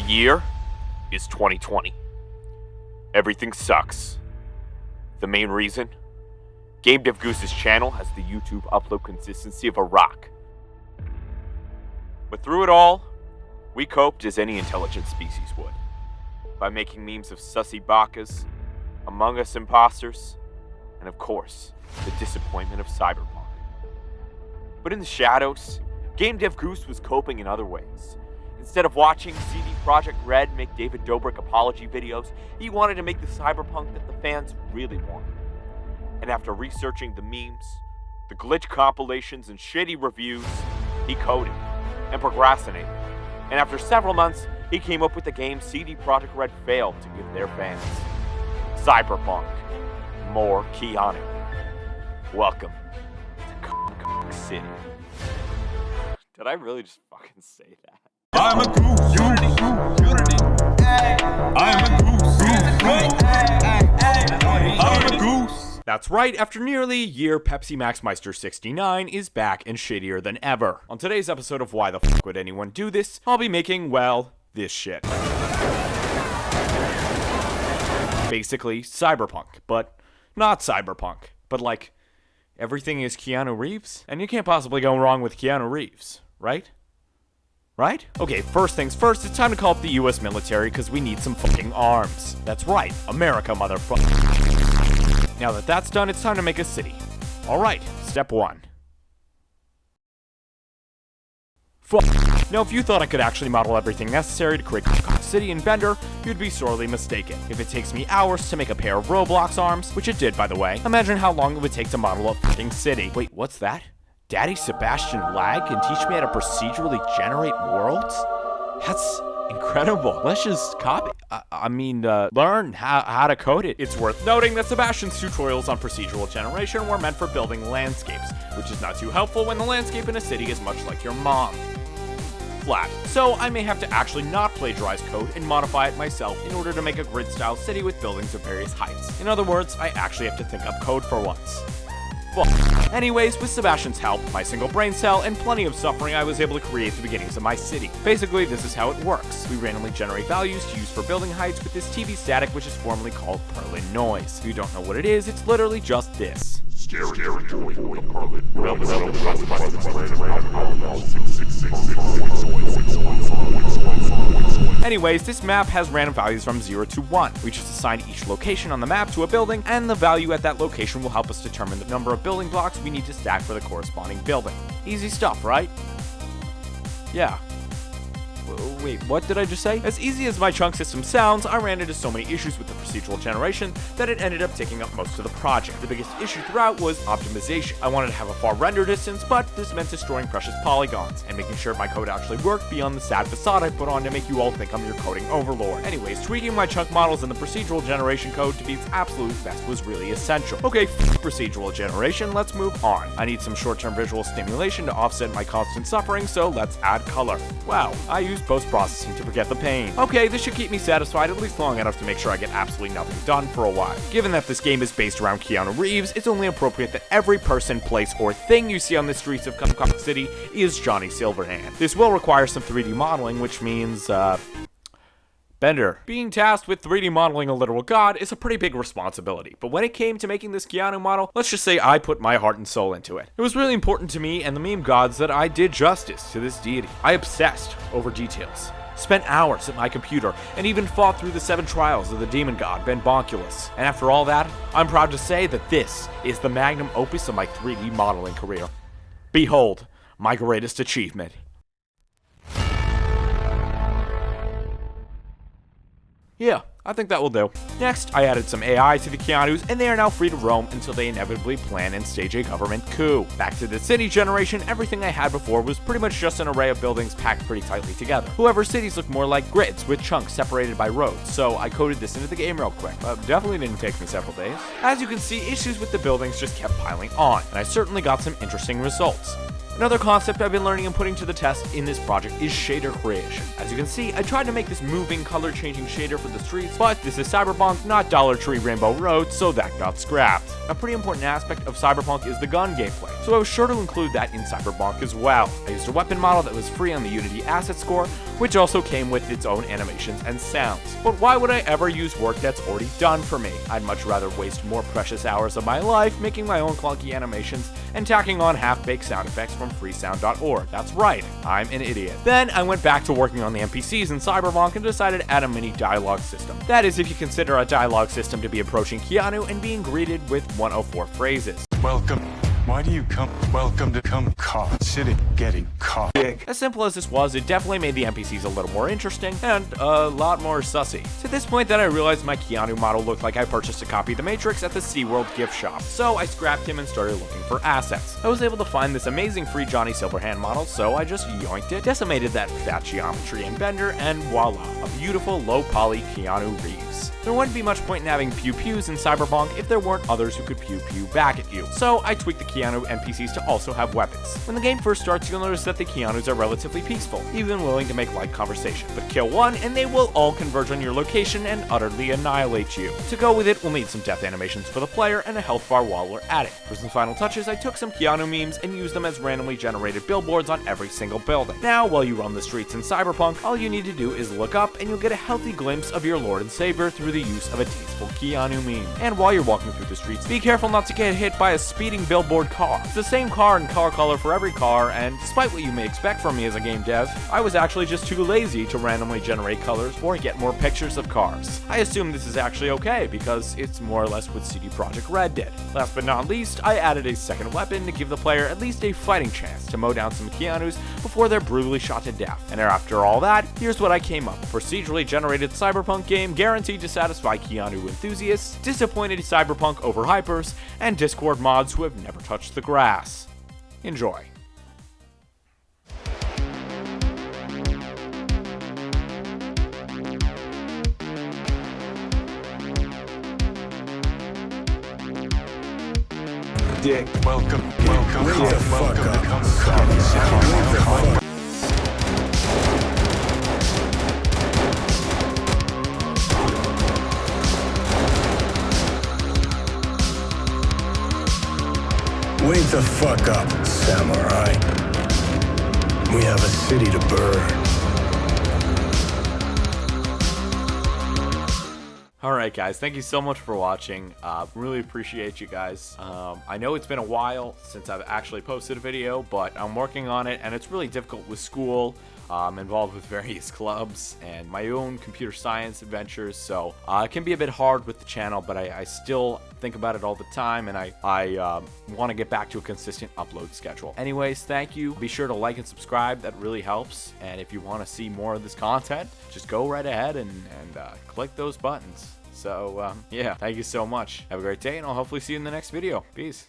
year is 2020. Everything sucks. The main reason? Game Dev Goose's channel has the YouTube upload consistency of a rock. But through it all, we coped as any intelligent species would, by making memes of sussy bakas, Among Us imposters, and of course, the disappointment of Cyberpunk. But in the shadows, Game Dev Goose was coping in other ways. Instead of watching CD Projekt Red make David Dobrik apology videos, he wanted to make the Cyberpunk that the fans really wanted. And after researching the memes, the glitch compilations, and shitty reviews, he coded and procrastinated. And after several months, he came up with the game CD Projekt Red failed to give their fans. Cyberpunk. More Keanu. Welcome to City. Did I really just fucking say that? I'm a goose. Unity. I'm a goose. I'm a goose. That's right, after nearly a year, Pepsi Max Meister 69 is back and shittier than ever. On today's episode of Why the Fuck Would Anyone Do This, I'll be making, well, this shit. Basically, Cyberpunk, but not Cyberpunk. But like, everything is Keanu Reeves? And you can't possibly go wrong with Keanu Reeves, right? Right? Okay, first things first, it's time to call up the US military because we need some fucking arms. That's right, America, motherfucker. Now that that's done, it's time to make a city. Alright, step one. Now, if you thought I could actually model everything necessary to create a city in Blender, you'd be sorely mistaken. If it takes me hours to make a pair of Roblox arms, which it did by the way, imagine how long it would take to model a fucking city. Wait, what's that? Daddy Sebastian Lag can teach me how to procedurally generate worlds? That's incredible. Let's just copy. Learn how to code it. It's worth noting that Sebastian's tutorials on procedural generation were meant for building landscapes, which is not too helpful when the landscape in a city is much like your mom. Flat. So I may have to actually not plagiarize code and modify it myself in order to make a grid-style city with buildings of various heights. In other words, I actually have to think up code for once. Anyways, with Sebastian's help, my single brain cell, and plenty of suffering, I was able to create the beginnings of my city. Basically, this is how it works. We randomly generate values to use for building heights with this TV static, which is formerly called Perlin noise. If you don't know what it is, it's literally just this. Anyways, this map has random values from 0 to 1. We just assign each location on the map to a building, and the value at that location will help us determine the number of building blocks we need to stack for the corresponding building. Easy stuff, right? Yeah. Wait, what did I just say? As easy as my chunk system sounds, I ran into so many issues with the procedural generation that it ended up taking up most of the project. The biggest issue throughout was optimization. I wanted to have a far render distance, but this meant destroying precious polygons, and making sure my code actually worked beyond the sad facade I put on to make you all think I'm your coding overlord. Anyways, tweaking my chunk models in the procedural generation code to be its absolute best was really essential. Okay, procedural generation, let's move on. I need some short-term visual stimulation to offset my constant suffering, so let's add color. Wow, I used post-processing to forget the pain. Okay, this should keep me satisfied at least long enough to make sure I get absolutely nothing done for a while. Given that this game is based around Keanu Reeves, it's only appropriate that every person, place, or thing you see on the streets of Cyberpunk City is Johnny Silverhand. This will require some 3D modeling, which means, Bender. Being tasked with 3D modeling a literal god is a pretty big responsibility, but when it came to making this Keanu model, let's just say I put my heart and soul into it. It was really important to me and the meme gods that I did justice to this deity. I obsessed over details, spent hours at my computer, and even fought through the 7 trials of the demon god Ben Bonculus. And after all that, I'm proud to say that this is the magnum opus of my 3D modeling career. Behold, my greatest achievement. Yeah, I think that will do. Next, I added some AI to the Keanus, and they are now free to roam until they inevitably plan and stage a government coup. Back to the city generation, everything I had before was pretty much just an array of buildings packed pretty tightly together. However, cities look more like grids with chunks separated by roads, so I coded this into the game real quick. Definitely didn't take me several days. As you can see, issues with the buildings just kept piling on, and I certainly got some interesting results. Another concept I've been learning and putting to the test in this project is shader creation. As you can see, I tried to make this moving, color-changing shader for the streets, but this is Cyberpunk, not Dollar Tree Rainbow Road, so that got scrapped. A pretty important aspect of Cyberpunk is the gun gameplay, so I was sure to include that in Cyberpunk as well. I used a weapon model that was free on the Unity asset score, which also came with its own animations and sounds. But why would I ever use work that's already done for me? I'd much rather waste more precious hours of my life making my own clunky animations and tacking on half-baked sound effects from freesound.org. That's right, I'm an idiot. Then I went back to working on the NPCs in Cyberpunk and decided to add a mini dialogue system. That is, if you consider a dialogue system to be approaching Keanu and being greeted with 104 phrases. Welcome. Why do you come? Welcome to come caught. Sitting, getting caught. As simple as this was, it definitely made the NPCs a little more interesting and a lot more sussy. It's at this point that I realized my Keanu model looked like I purchased a copy of The Matrix at the SeaWorld gift shop, so I scrapped him and started looking for assets. I was able to find this amazing free Johnny Silverhand model, so I just yoinked it, decimated that fat geometry in Bender, and voila, a beautiful low-poly Keanu Reeves. There wouldn't be much point in having pew-pews in Cyberpunk if there weren't others who could pew-pew back at you, so I tweaked the Keanu NPCs to also have weapons. When the game first starts, you'll notice that the Keanus are relatively peaceful, even willing to make light conversation, but kill one and they will all converge on your location and utterly annihilate you. To go with it, we'll need some death animations for the player and a health bar while we're at it. For some final touches, I took some Keanu memes and used them as randomly generated billboards on every single building. Now, while you roam the streets in Cyberpunk, all you need to do is look up and you'll get a healthy glimpse of your Lord and Savior through the use of a tasteful Keanu meme. And while you're walking through the streets, be careful not to get hit by a speeding billboard car. It's the same car and car color for every car, and despite what you may expect from me as a game dev, I was actually just too lazy to randomly generate colors or get more pictures of cars. I assume this is actually okay, because it's more or less what CD Projekt Red did. Last but not least, I added a second weapon to give the player at least a fighting chance to mow down some Keanus before they're brutally shot to death. And after all that, here's what I came up with. Procedurally generated Cyberpunk game guaranteed to satisfy Keanu enthusiasts, disappointed Cyberpunk overhypers, and Discord mods who have never touched the grass. Enjoy. Dick. Welcome to come caught. Wake the fuck up, samurai. We have a city to burn. Alright guys, thank you so much for watching. Really appreciate you guys. I know it's been a while since I've actually posted a video, but I'm working on it and it's really difficult with school. I'm involved with various clubs and my own computer science adventures, so it can be a bit hard with the channel, but I still think about it all the time, and I want to get back to a consistent upload schedule. Anyways, thank you. Be sure to like and subscribe. That really helps. And if you want to see more of this content, just go right ahead and click those buttons. So, yeah, thank you so much. Have a great day, and I'll hopefully see you in the next video. Peace.